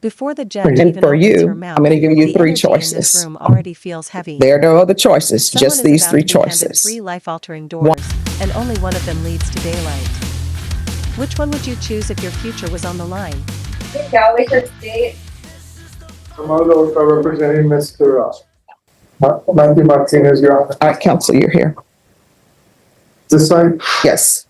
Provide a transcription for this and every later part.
Before the judge And even for opens her you, mouth, I'm going to give you the three energy in this choices. room already feels heavy. There are no other choices, Someone just is these about three to be handed choices. 3 life-altering doors, and only one of them leads to daylight. Which one would you choose if your future was on the line? Tomorrow, representing Mr. Matthew Martinez, Your Honor. All right, counsel, you're here. This side? Yes.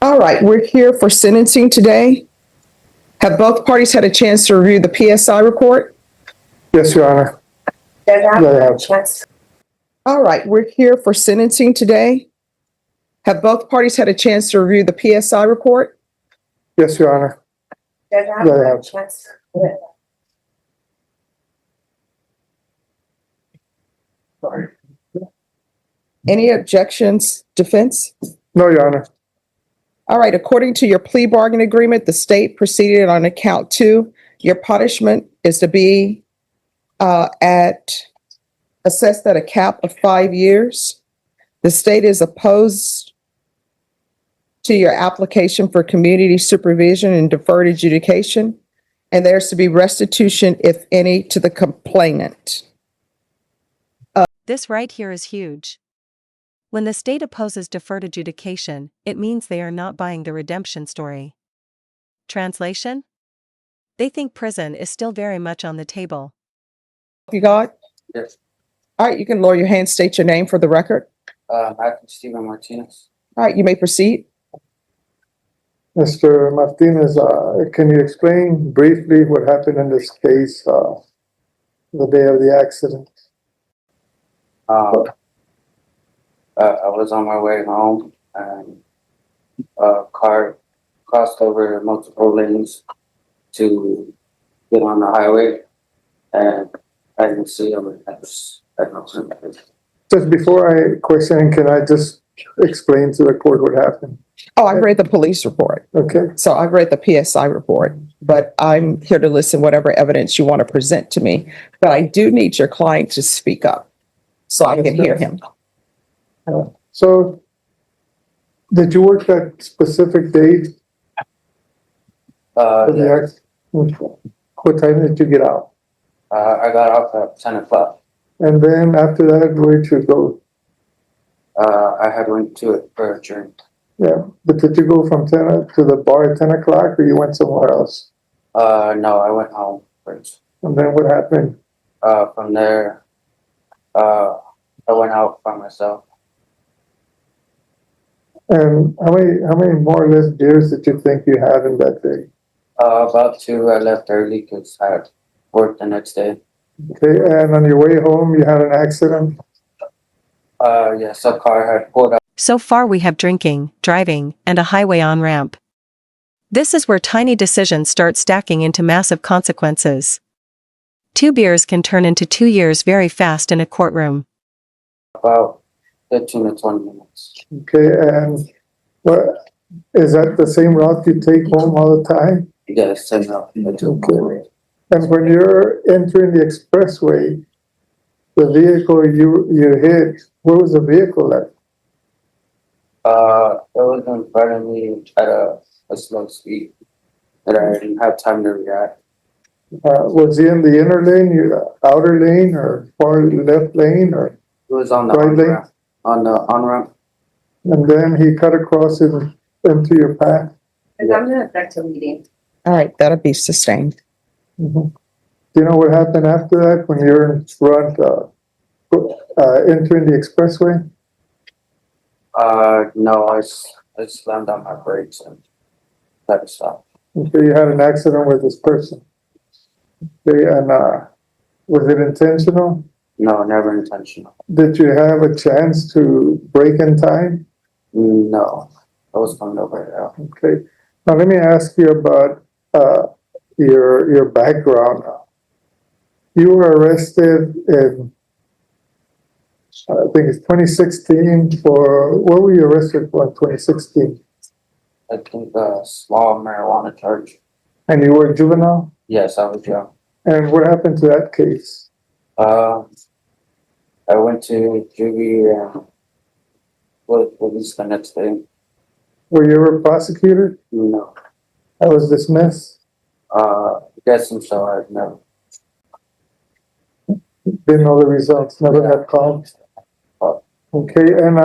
All right, we're here for sentencing today. Have both parties had a chance to review the PSI report? Yes, Your Honor. All right, we're here for sentencing today. Have both parties had a chance to review the PSI report? Yes, Your Honor. Sorry. Any objections, defense? No, Your Honor. All right, according to your plea bargain agreement, the state proceeded on account 2. Your punishment is to be assessed at a cap of 5 years. The state is opposed to your application for community supervision and deferred adjudication, and there's to be restitution, if any, to the complainant. This right here is huge. When the state opposes deferred adjudication, it means they are not buying the redemption story. Translation? They think prison is still very much on the table. You got? Yes. All right, you can lower your hand, state your name for the record. Matthew Stephen Martinez. All right, you may proceed. Mr. Martinez, can you explain briefly what happened in this case the day of the accident? I was on my way home and a car crossed over multiple lanes to get on the highway, and I didn't see him. Just before I question, can I just explain to the court what happened? Oh, I've read the police report. Okay. So I've read the PSI report, but I'm here to listen whatever evidence you want to present to me. But I do need your client to speak up so I can hear him. So, did you work that specific date for the Yeah. accident? What time did you get out? I got off at 10 o'clock. And then after that, where'd you go? I had went to it for a drink. Yeah, but did you go from 10 to the bar at 10 o'clock, or you went somewhere else? No, I went home first. And then what happened? From there, I went out by myself. And how many more or less beers did you think you had in that day? About 2, I left early because I had work the next day. Okay, and on your way home, you had an accident? Yes, a car had pulled up. So far we have drinking, driving, and a highway on-ramp. This is where tiny decisions start stacking into massive consequences. 2 beers can turn into 2 years very fast in a courtroom. About 15 to 20 minutes. Okay, and what, is that the same route you take home all the time? Yes, I know. Okay. And when you're entering the expressway, the vehicle you hit, where was the vehicle at? It was in front of me at a slow speed that I didn't have time to react. Was he in the inner lane, outer lane, or far left lane, or? It was on the Right lane? on-ramp. On the on-ramp. And then he cut across into your path? I'm gonna affect the meeting. All right, that'll be sustained. Mhm. Do you know what happened after that when you're in front, entering the expressway? No, I slammed on my brakes and had to stop. Okay, you had an accident with this person. Okay, and was it intentional? No, never intentional. Did you have a chance to brake in time? No, I was coming over here. Okay, now let me ask you about your background. You were arrested in, I think it's 2016 for, what were you arrested for in 2016? I think a small marijuana charge. And you were a juvenile? Yes, I was young. And what happened to that case? I went to juvie and with police the next day. Were you ever prosecuted? No. I was dismissed. Guessing so, I know. Didn't know the results, never got called. Okay, and,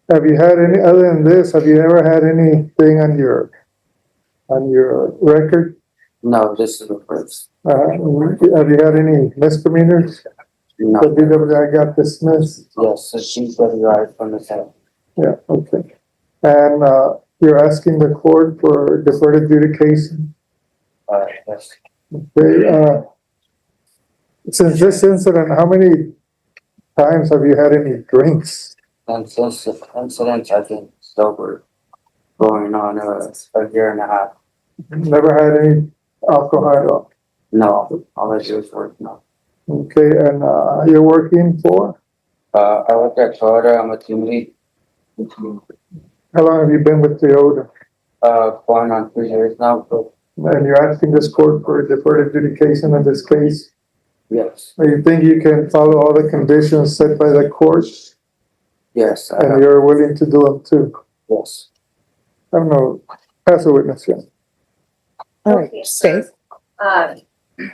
have you had any, other than this, have you ever had anything on your record? No, this is the first. Have you had any misdemeanors? No. The DWI got dismissed? Yes, so she's DUI from the side. Yeah, okay. And, you're asking the court for deferred adjudication? Yes. Okay, since this incident, how many times have you had any drinks? And since the incident, I've been sober going on a year and a half. Never had any alcohol at all? No, all I do is work now. Okay, and, you're working for? I work at Toyota, I'm a team lead. How long have you been with Toyota? Going on 3 years now, but And you're asking this court for deferred adjudication in this case? yes, Do you think you can follow all the conditions set by the court? yes, I And have, you're willing to do them too? yes. I don't know, pass a witness, yeah. All right, Okay, Faith.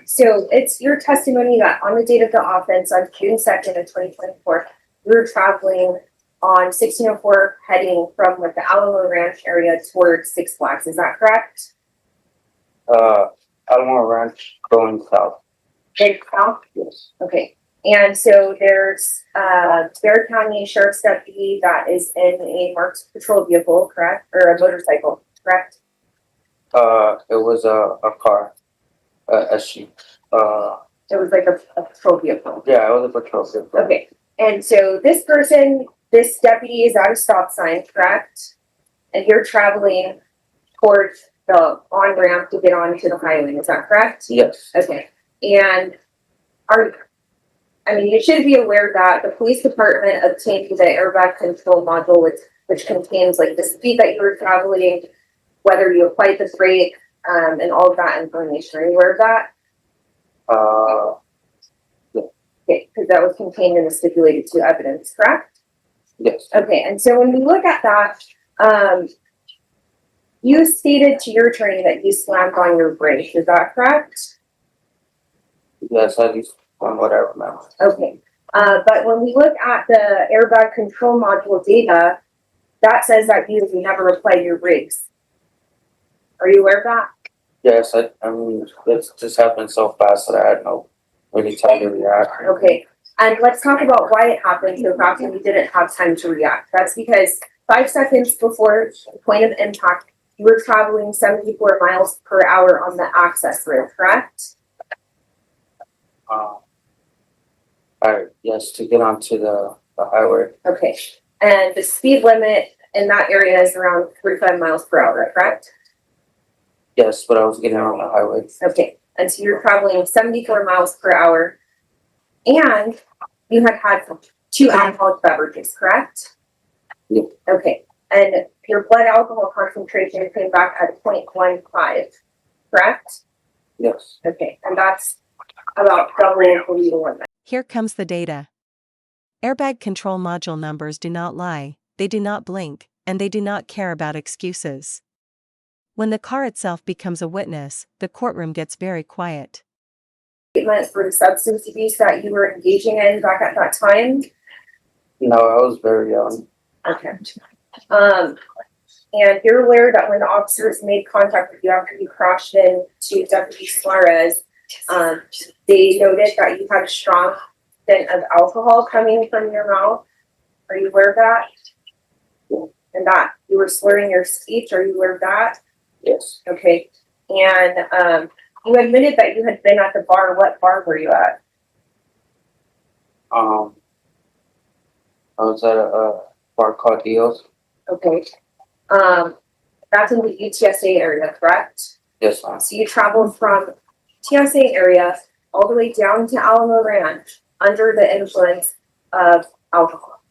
So it's your testimony that on the date of the offense on June 2nd of 2024, you were traveling on 1604 heading from like the Alamo Ranch area towards Six Flags. Is that correct? Alamo Ranch going south. Heading south? Yes. Okay. And so there's Bear County Sheriff's deputy that is in a marked patrol vehicle, correct? Or a motorcycle, correct? It was a car, a Jeep. It was like a patrol vehicle. Yeah, it was a patrol vehicle. Okay. And so this person, this deputy is at a stop sign, correct? And you're traveling towards the on-ramp to get onto the highway, is that correct? Yes. Okay. And you should be aware that the police department obtained the airbag control module, which contains like the speed that you were traveling, whether you applied the brake, and all of that information. Are you aware of that? Okay, because that was contained in the stipulated to evidence, correct? Yes. Okay, and so when we look at that, you stated to your attorney that you slammed on your brake, is that correct? Yes, at least from what I remember. Okay, but when we look at the airbag control module data, that says that you never applied your brakes. Are you aware of that? Yes, I mean, it just happened so fast that I had no really time to react. Okay, and let's talk about why it happened so fast and you didn't have time to react. That's because 5 seconds before the point of impact, you were traveling 74 miles per hour on the access road, correct? Yes, to get onto the highway. Okay, and the speed limit in that area is around 45 miles per hour, correct? Yes, but I was getting on the highway. Okay, and so you're traveling 74 miles per hour, and you had 2 alcoholic beverages, correct? Yeah. Okay, and your blood alcohol concentration came back at 0.15, correct? Yes. Okay, and that's about doubling the legal limit. Here comes the data. Airbag control module numbers do not lie, they do not blink, and they do not care about excuses. When the car itself becomes a witness, the courtroom gets very quiet. Treatment for the substance abuse that you were engaging in back at that time? No, I was very young. Okay. And you're aware that when the officers made contact with you after you crashed into Deputy Suarez, they noted that you had a strong scent of alcohol coming from your mouth. Are you aware of that? Yeah. And that you were slurring your speech. Are you aware of that? Yes. Okay. And you admitted that you had been at the bar. What bar were you at? I was at a bar called Dios. Okay. That's in the UTSA area, correct? Yes, ma'am. So you traveled from TSA area all the way down to Alamo Ranch under the influence of alcohol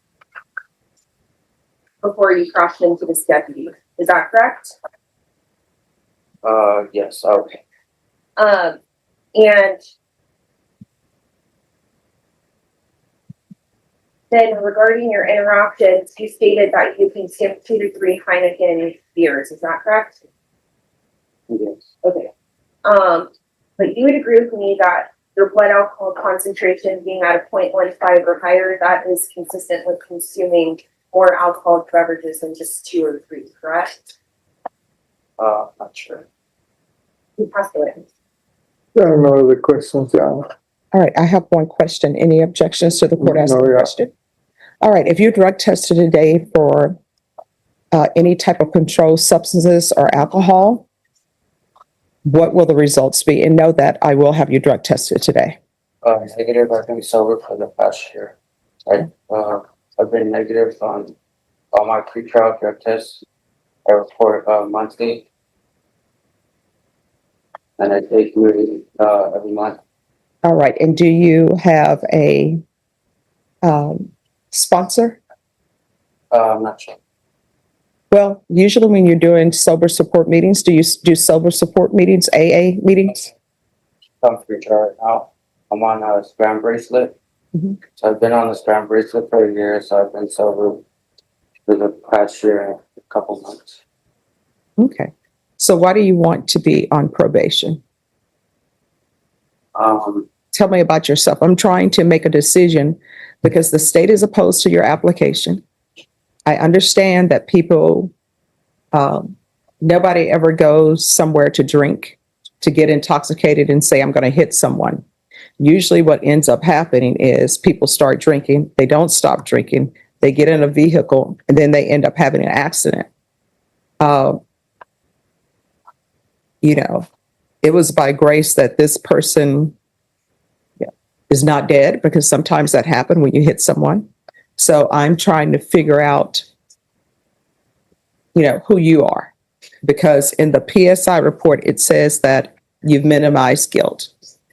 before you crashed into this deputy. Is that correct? Yes. Okay. And Then regarding your interactions, you stated that you consumed 2 to 3 Heineken beers. Is that correct? Yes. Okay. But you would agree with me that your blood alcohol concentration being at a 0.15 or higher, that is consistent with consuming more alcoholic beverages than just 2 or 3, correct? Not sure. You passed away. There are no other questions, Your Honor. All right, I have one question. Any objections to the court asking No, a yeah. question? All right, if you're drug tested today for any type of controlled substances or alcohol, what will the results be? And know that I will have you drug tested today. Negative. I've been sober for the past year. I've been negative on all my pre-trial drug tests. I report monthly, and I take urine every month. All right, and do you have a sponsor? I'm not sure. Well, usually when you're doing sober support meetings, do you do sober support meetings, AA meetings? I'm pre-trial right now. I'm on a scram bracelet. Mhm. So I've been on the scram bracelet for a year, so I've been sober for the past year and a couple months. Okay. So why do you want to be on probation? Tell me about yourself. I'm trying to make a decision because the state is opposed to your application. I understand that people, nobody ever goes somewhere to drink, to get intoxicated and say, I'm going to hit someone. Usually what ends up happening is people start drinking, they don't stop drinking, they get in a vehicle, and then they end up having an accident. You know, it was by grace that this person is not dead, because sometimes that happens when you hit someone. So I'm trying to figure out, who you are, because in the PSI report, it says that you've minimized guilt.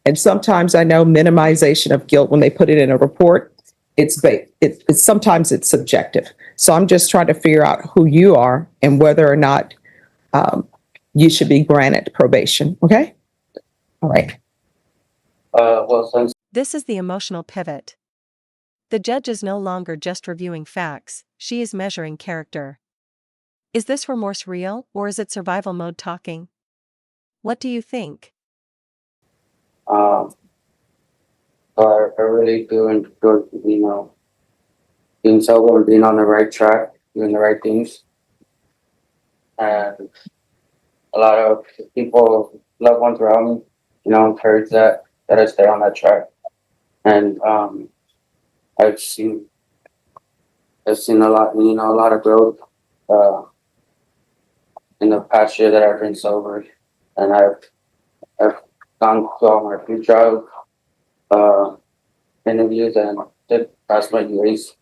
And sometimes I know minimization of guilt, when they put it in a report, it's sometimes it's subjective. So I'm just trying to figure out who you are and whether or not you should be granted probation. Okay. All right. Well, since This is the emotional pivot. The judge is no longer just reviewing facts, she is measuring character. Is this remorse real, or is it survival mode talking? What do you think? so I really do enjoy, being sober and being on the right track, doing the right things. And a lot of people, loved ones around me, encourage that I stay on that track. And I've seen a lot, a lot of growth in the past year that I've been sober, and I've gone through all my pre-trial interviews and did pass my UAs.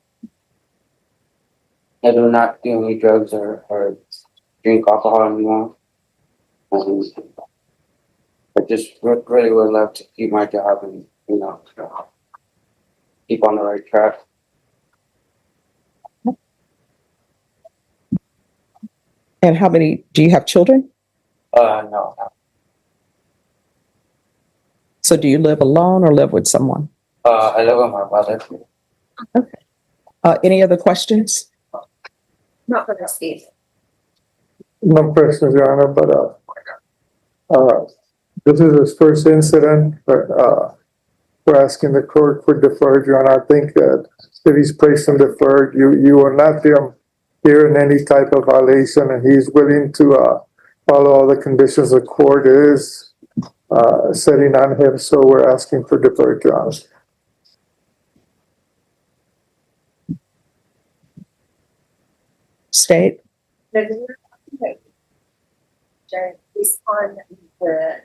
I do not do any drugs or drink alcohol anymore. And I just really would love to keep my job and, keep on the right track. And do you have children? No. So do you live alone or live with someone? I live with my mother. Okay. Any other questions? Not for this case. No questions, Your Honor, but this is his first incident, but we're asking the court for deferred, Your Honor. I think that if he's placed on deferred, you will not hear in any type of violation, and he's willing to follow all the conditions the court is setting on him. So we're asking for deferred, Your Honor. State. Based on the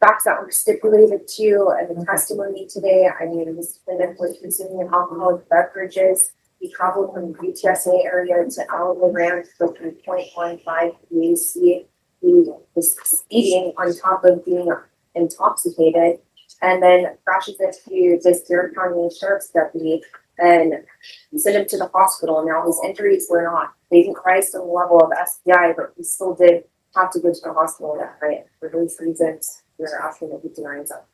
facts that were stipulated to and the testimony today, I mean, this defendant was consuming alcoholic beverages. He traveled from the UTSA area to Alamo Ranch with 0.15 BAC. He was speeding on top of being intoxicated, and then crashes into this Garrett County Sheriff's deputy and sent him to the hospital. Now his injuries were not, they didn't rise to the level of STI, but he still did have to go to the hospital that night. For those reasons, we're asking that he denies that.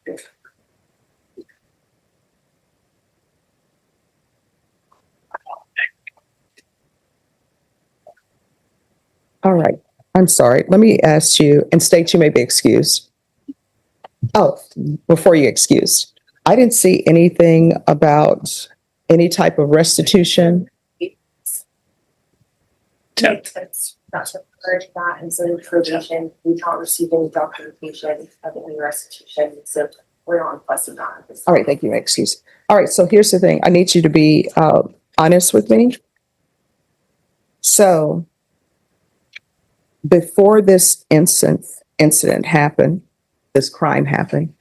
All right. I'm sorry. Let me ask you, and state you may be excused. Oh, before you excuse, I didn't see anything about any type of restitution. That's not to encourage that, and so in probation, we can't receive any documentation of any restitution, so we're not requesting that. All right, thank you. Excuse. All right, so here's the thing. I need you to be honest with me. So before this incident happened, this crime happened,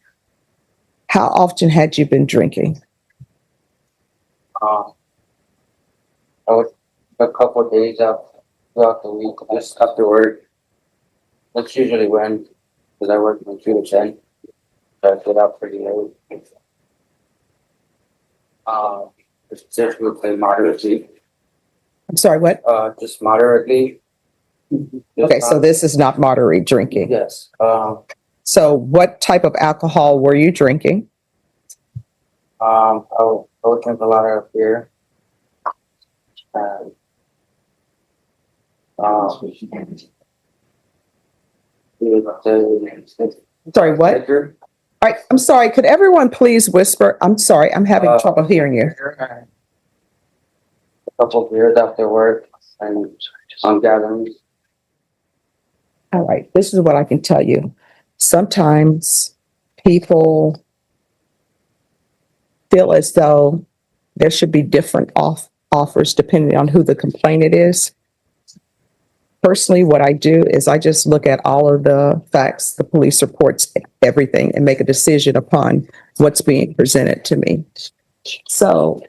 how often had you been drinking? I would a couple of days out throughout the week, just after work. That's usually when, because I work from 2 to 10, so I get out pretty late. Specifically moderately, I'm sorry, what? just moderately. Okay, so this is not moderate drinking. Yes, So what type of alcohol were you drinking? I would drink a lot of beer. And, Sorry, what? liquor. All right, I'm sorry. Could everyone please whisper? I'm sorry, I'm having trouble hearing you. A couple of beers after work and on gatherings. All right, this is what I can tell you. Sometimes people feel as though there should be different offers depending on who the complainant is. Personally, what I do is I just look at all of the facts, the police reports, everything, and make a decision upon what's being presented to me. So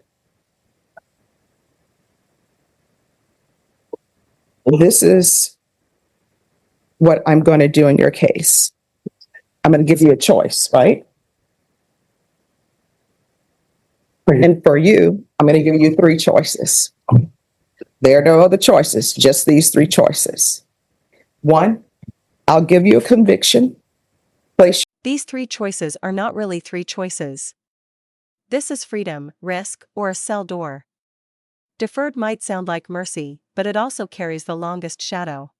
this is what I'm going to do in your case. I'm going to give you a choice, right? And for you, I'm going to give you 3 choices. There are no other choices, just these 3 choices. 1, I'll give you a conviction. Place These 3 choices are not really 3 choices. This is freedom, risk, or a cell door. Deferred might sound like mercy, but it also carries the longest shadow.